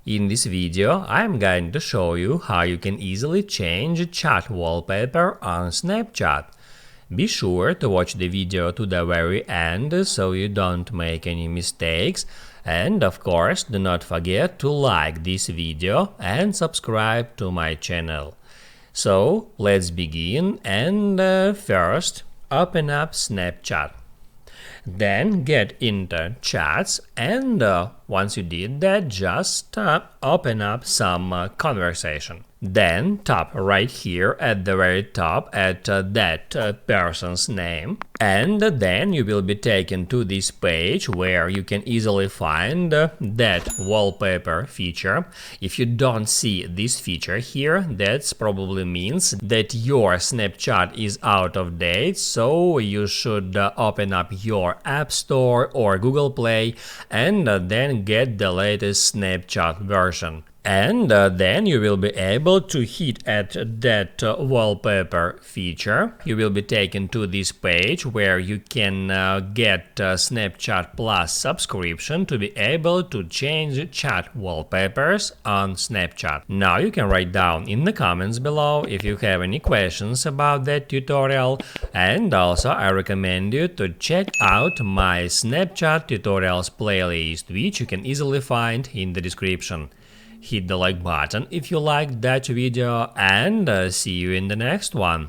In this video, I'm going to show you how you can easily change chat wallpaper on Snapchat. Be sure to watch the video to the very end so you don't make any mistakes, and of course do not forget to like this video and subscribe to my channel. So let's begin, and first open up Snapchat. Then get into chats, and once you did that, just open up some conversation. Then tap right here at the very top at that person's name, and then you will be taken to this page where you can easily find that wallpaper feature. If you don't see this feature here, that probably means that your Snapchat is out of date, so you should open up your App Store or Google Play and then get the latest Snapchat version. And then you will be able to hit at that wallpaper feature. You will be taken to this page where you can get Snapchat Plus subscription to be able to change chat wallpapers on Snapchat. Now you can write down in the comments below if you have any questions about that tutorial, and also I recommend you to check out my Snapchat tutorials playlist, which you can easily find in the description. Hit the like button if you liked that video, and see you in the next one.